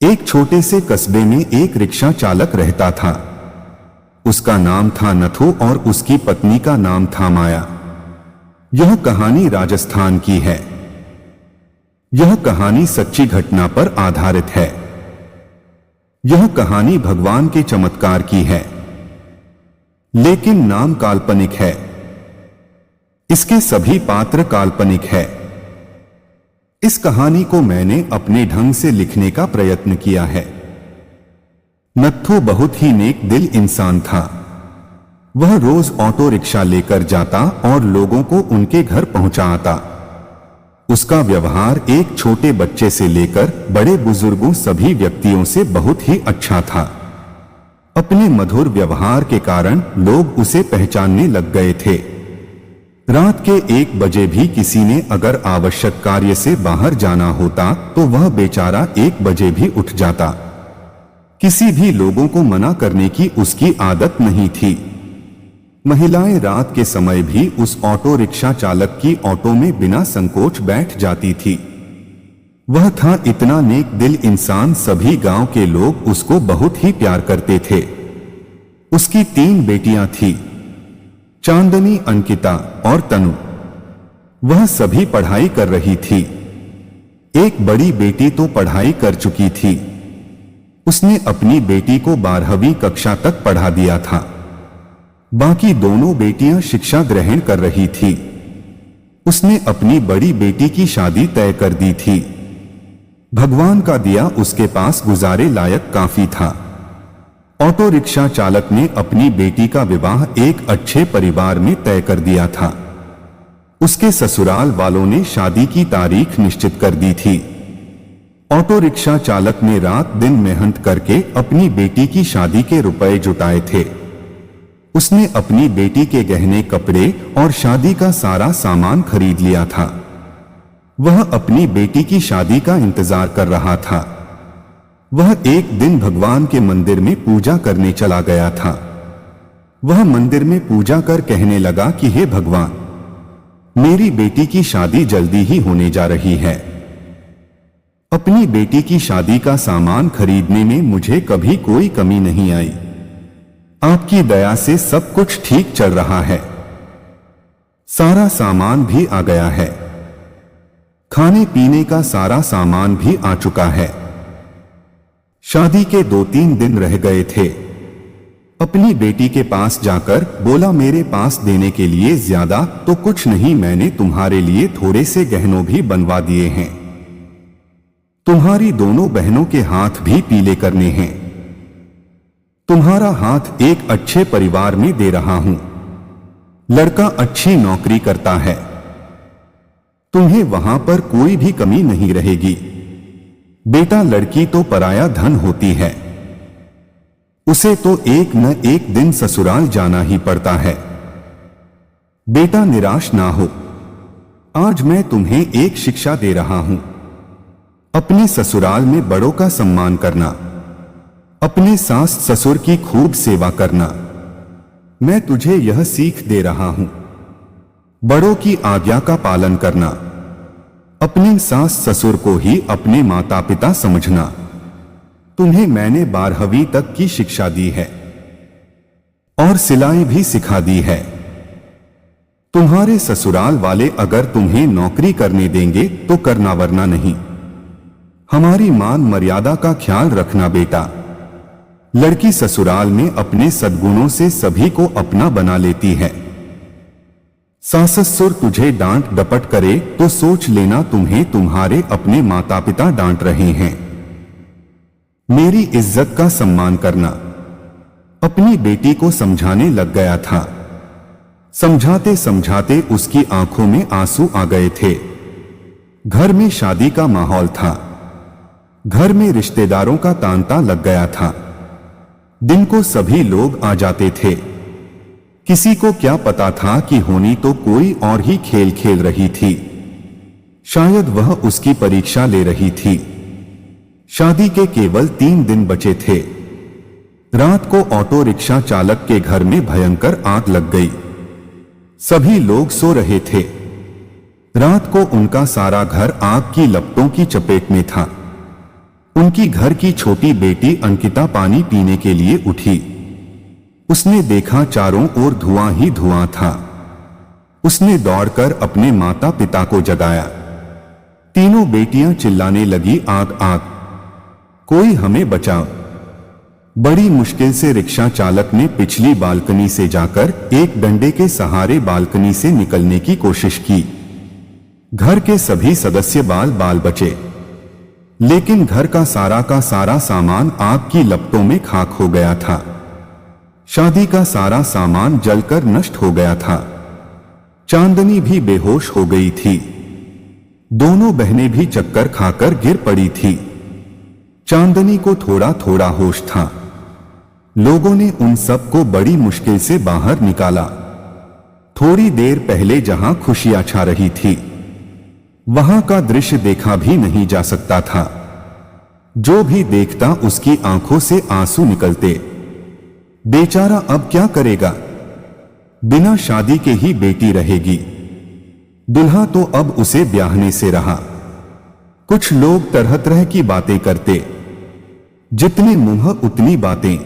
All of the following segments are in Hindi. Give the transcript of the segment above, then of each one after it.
एक छोटे से कस्बे में एक रिक्शा चालक रहता था। उसका नाम था नथु और उसकी पत्नी का नाम था माया। यह कहानी राजस्थान की है। यह कहानी सच्ची घटना पर आधारित है। यह कहानी भगवान के चमत्कार की है, लेकिन नाम काल्पनिक है। इसके सभी पात्र काल्पनिक है। इस कहानी को मैंने अपने ढंग से लिखने का प्रयत्न किया है। नत्थु बहुत ही नेक दिल इंसान था। वह रोज ऑटो रिक्शा लेकर जाता और लोगों को उनके घर पहुंचाता। उसका व्यवहार एक छोटे बच्चे से लेकर बड़े बुजुर्गों सभी व्यक्तियों से बहुत ही अच्छा था। अपने मधुर व्यवहार के कारण लोग उसे पहचानने लग गए थे। रात के 1 बजे भी किसी ने अगर आवश्यक कार्य से बाहर जाना होता तो वह बेचारा 1 बजे भी उठ जाता। किसी भी लोगों को मना करने की उसकी आदत नहीं थी। महिलाएं रात के समय भी उस ऑटो रिक्शा चालक की ऑटो में बिना संकोच बैठ जाती थी। वह था इतना नेक दिल इंसान, सभी गांव के लोग उसको बहुत ही प्यार करते थे। उसकी 3 बेटियां थी, चांदनी, अंकिता और तनु। वह सभी पढ़ाई कर रही थी। एक बड़ी बेटी तो पढ़ाई कर चुकी थी। उसने अपनी बेटी को 12वीं कक्षा तक पढ़ा दिया था। बाकी दोनों बेटियां शिक्षा ग्रहण कर रही थी। उसने अपनी बड़ी बेटी की शादी तय कर दी थी। भगवान का दिया उसके पास गुजारे लायक काफी था। ऑटो रिक्शा चालक ने अपनी बेटी का विवाह एक अच्छे परिवार में तय कर दिया था। उसके ससुराल वालों ने शादी की तारीख निश्चित कर दी थी। ऑटो रिक्शा चालक ने रात दिन मेहनत करके अपनी बेटी की शादी के रुपए जुटाए थे। उसने अपनी बेटी के गहने, कपड़े और शादी का सारा सामान खरीद लिया था। वह अपनी बेटी की शादी का इंतजार कर रहा था। वह एक दिन भगवान के मंदिर में पूजा करने चला गया था। वह मंदिर में पूजा कर कहने लगा कि हे भगवान, मेरी बेटी की शादी जल्दी ही होने जा रही है। अपनी बेटी की शादी का सामान खरीदने में मुझे कभी कोई कमी नहीं आई। आपकी दया से सब कुछ ठीक चल रहा है। सारा सामान भी आ गया है। खाने पीने का सारा सामान भी आ चुका है। शादी के 2-3 दिन रह गए थे। अपनी बेटी के पास जाकर बोला, मेरे पास देने के लिए ज्यादा तो कुछ नहीं, मैंने तुम्हारे लिए थोड़े से गहनों भी बनवा दिए हैं। तुम्हारी दोनों बहनों के हाथ भी पीले करने हैं। तुम्हारा हाथ एक अच्छे परिवार में दे रहा हूं। लड़का अच्छी नौकरी करता है। तुम्हें वहां पर कोई भी कमी नहीं रहेगी। बेटा, लड़की तो पराया धन होती है। उसे तो एक न एक दिन ससुराल जाना ही पड़ता है। बेटा, निराश ना हो। आज मैं तुम्हें एक शिक्षा दे रहा हूं। अपने ससुराल में बड़ों का सम्मान करना, अपने सास ससुर की खूब सेवा करना। मैं तुझे यह सीख दे रहा हूं। बड़ों की आज्ञा का पालन करना, अपने सास ससुर को ही अपने माता पिता समझना। तुम्हें मैंने 12वीं तक की शिक्षा दी है और सिलाई भी सिखा दी है। तुम्हारे ससुराल वाले अगर तुम्हें नौकरी करने देंगे तो करना, वरना नहीं। हमारी मान मर्यादा का ख्याल रखना बेटा। लड़की ससुराल में अपने सद्गुणों से सभी को अपना बना लेती है। सास ससुर तुझे डांट डपट करे तो सोच लेना तुम्हें तुम्हारे अपने माता पिता डांट रहे हैं। मेरी इज्जत का सम्मान करना। अपनी बेटी को समझाने लग गया था। समझाते समझाते उसकी आंखों में आंसू आ गए थे। घर में शादी का माहौल था। घर में रिश्तेदारों का तांता लग गया था। दिन को सभी लोग आ जाते थे। किसी को क्या पता था कि होनी तो कोई और ही खेल खेल रही थी। शायद वह उसकी परीक्षा ले रही थी। शादी के केवल 3 दिन बचे थे। रात को ऑटो रिक्शा चालक के घर में भयंकर आग लग गई। सभी लोग सो रहे थे। रात को उनका सारा घर आग की लपटों की चपेट में था। उनकी घर की छोटी बेटी अंकिता पानी पीने के लिए उठी। उसने देखा चारों ओर धुआं ही धुआं था। उसने दौड़कर अपने माता पिता को जगाया। तीनों बेटियां चिल्लाने लगी, आग आग, कोई हमें बचाओ। बड़ी मुश्किल से रिक्शा चालक ने पिछली बालकनी से जाकर एक डंडे के सहारे बालकनी से निकलने की कोशिश की। घर के सभी सदस्य बाल बाल बचे, लेकिन घर का सारा सामान आग की लपटों में खाक हो गया था। शादी का सारा सामान जलकर नष्ट हो गया था। चांदनी भी बेहोश हो गई थी। दोनों बहनें भी चक्कर खाकर गिर पड़ी थी। चांदनी को थोड़ा थोड़ा होश था। लोगों ने उन सब को बड़ी मुश्किल से बाहर निकाला। थोड़ी देर पहले जहां खुशियां छा रही थी, वहां का दृश्य देखा भी नहीं जा सकता था। जो भी देखता उसकी आंखों से आंसू निकलते। बेचारा अब क्या करेगा? बिना शादी के ही बेटी रहेगी। दुल्हा तो अब उसे ब्याहने से रहा। कुछ लोग तरह तरह की बातें करते, जितने मुंह उतनी बातें।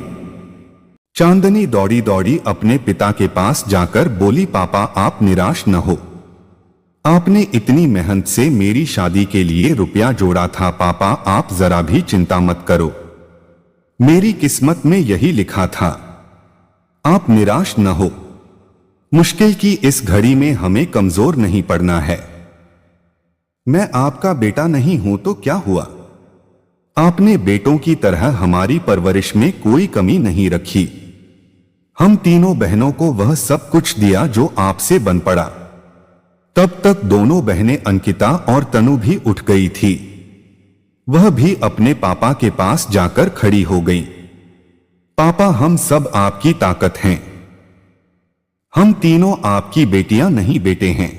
चांदनी दौड़ी दौड़ी अपने पिता के पास जाकर बोली, पापा आप निराश न हो। आपने इतनी मेहनत से मेरी शादी के लिए रुपया जोड़ा था। पापा आप जरा भी चिंता मत करो, मेरी किस्मत में यही लिखा था। आप निराश न हो। मुश्किल की इस घड़ी में हमें कमजोर नहीं पड़ना है। मैं आपका बेटा नहीं हूं तो क्या हुआ? आपने बेटों की तरह हमारी परवरिश में कोई कमी नहीं रखी। हम तीनों बहनों को वह सब कुछ दिया जो आपसे बन पड़ा। तब तक दोनों बहनें अंकिता और तनु भी उठ गई थी। वह भी अपने पापा के पास जाकर खड़ी हो गई। पापा हम सब आपकी ताकत हैं। हम तीनों आपकी बेटियां नहीं बेटे हैं।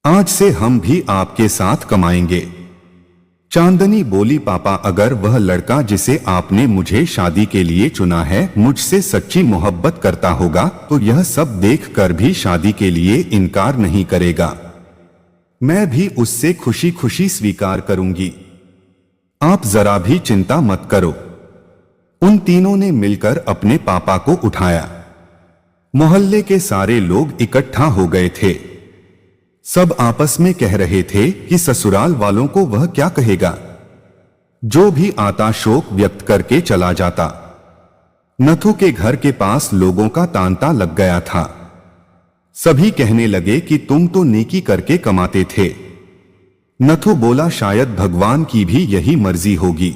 आज से हम भी आपके साथ कमाएंगे। चांदनी बोली, पापा अगर वह लड़का जिसे आपने मुझे शादी के लिए चुना है मुझसे सच्ची मोहब्बत करता होगा तो यह सब देखकर भी शादी के लिए इनकार नहीं करेगा। मैं भी उससे खुशी खुशी स्वीकार करूंगी। आप जरा भी चिंता मत करो। उन तीनों ने मिलकर अपने पापा को उठाया। मोहल्ले के सारे लोग इकट्ठा हो गए थे। सब आपस में कह रहे थे कि ससुराल वालों को वह क्या कहेगा। जो भी आता शोक व्यक्त करके चला जाता। नथु के घर के पास लोगों का तांता लग गया था। सभी कहने लगे कि तुम तो नेकी करके कमाते थे। नथु बोला, शायद भगवान की भी यही मर्जी होगी।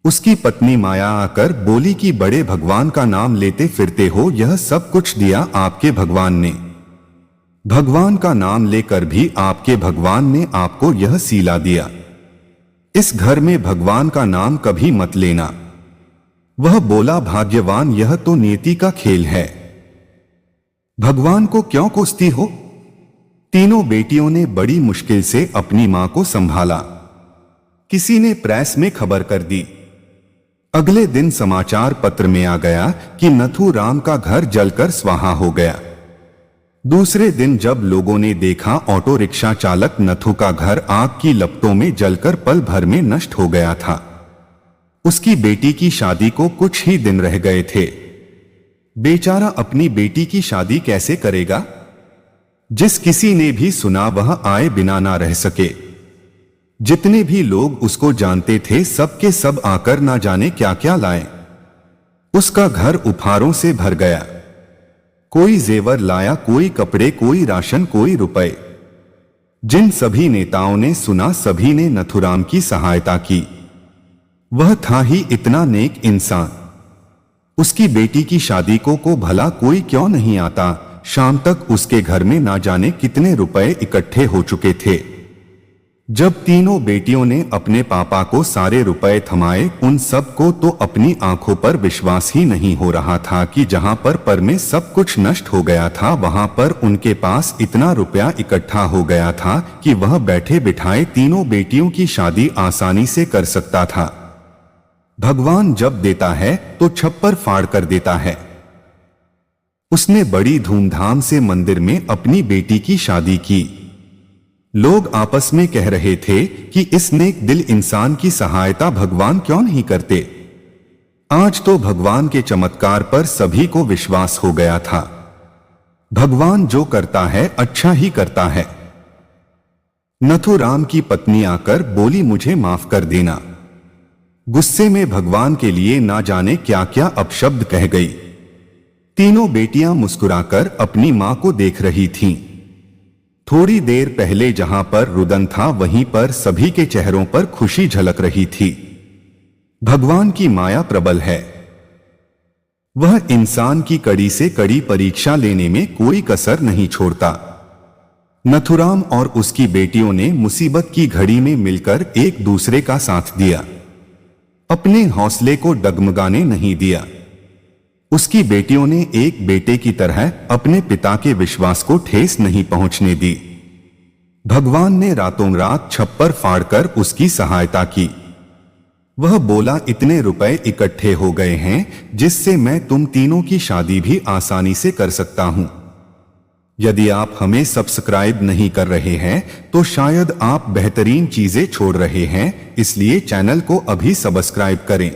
उसकी पत्नी माया आकर बोली कि बड़े भगवान का नाम लेते फिरते हो, यह सब कुछ दिया आपके भगवान ने। भगवान का नाम लेकर भी आपके भगवान ने आपको यह सीला दिया। इस घर में भगवान का नाम कभी मत लेना। वह बोला, भाग्यवान यह तो नियति का खेल है। भगवान को क्यों कोसती हो? तीनों बेटियों ने बड़ी मुश्किल से अपनी मां को संभाला। किसी ने प्रेस में खबर कर दी। अगले दिन समाचार पत्र में आ गया कि नथु राम का घर जलकर स्वाहा हो गया। दूसरे दिन जब लोगों ने देखा ऑटो रिक्शा चालक नथु का घर आग की लपटों में जलकर पल भर में नष्ट हो गया था। उसकी बेटी की शादी को कुछ ही दिन रह गए थे। बेचारा अपनी बेटी की शादी कैसे करेगा? जिस किसी ने भी सुना वह आए बिना ना रह सके। जितने भी लोग उसको जानते थे सबके सब आकर ना जाने क्या क्या लाए। उसका घर उपहारों से भर गया। कोई जेवर लाया, कोई कपड़े, कोई राशन, कोई रुपए। जिन सभी नेताओं ने सुना सभी ने नथुराम की सहायता की। वह था ही इतना नेक इंसान। उसकी बेटी की शादी को भला कोई क्यों नहीं आता। शाम तक उसके घर में ना जाने कितने रुपए इकट्ठे हो चुके थे। जब तीनों बेटियों ने अपने पापा को सारे रुपए थमाए, उन सब को तो अपनी आंखों पर विश्वास ही नहीं हो रहा था कि जहां पर में सब कुछ नष्ट हो गया था वहां पर उनके पास इतना रुपया इकट्ठा हो गया था कि वह बैठे बिठाए तीनों बेटियों की शादी आसानी से कर सकता था। भगवान जब देता है तो छप्पर फाड़ कर देता है। उसने बड़ी धूमधाम से मंदिर में अपनी बेटी की शादी की। लोग आपस में कह रहे थे कि इस नेक दिल इंसान की सहायता भगवान क्यों नहीं करते। आज तो भगवान के चमत्कार पर सभी को विश्वास हो गया था। भगवान जो करता है अच्छा ही करता है। नथुराम की पत्नी आकर बोली, मुझे माफ कर देना। गुस्से में भगवान के लिए ना जाने क्या क्या अपशब्द कह गई। तीनों बेटियां मुस्कुराकर अपनी मां को देख रही थीं। थोड़ी देर पहले जहां पर रुदन था वहीं पर सभी के चेहरों पर खुशी झलक रही थी। भगवान की माया प्रबल है। वह इंसान की कड़ी से कड़ी परीक्षा लेने में कोई कसर नहीं छोड़ता। नथुराम और उसकी बेटियों ने मुसीबत की घड़ी में मिलकर एक दूसरे का साथ दिया, अपने हौसले को डगमगाने नहीं दिया। उसकी बेटियों ने एक बेटे की तरह अपने पिता के विश्वास को ठेस नहीं पहुंचने दी। भगवान ने रातों रात छप्पर फाड़कर उसकी सहायता की। वह बोला, इतने रुपए इकट्ठे हो गए हैं जिससे मैं तुम तीनों की शादी भी आसानी से कर सकता हूं। यदि आप हमें सब्सक्राइब नहीं कर रहे हैं तो शायद आप बेहतरीन चीजें छोड़ रहे हैं, इसलिए चैनल को अभी सब्सक्राइब करें।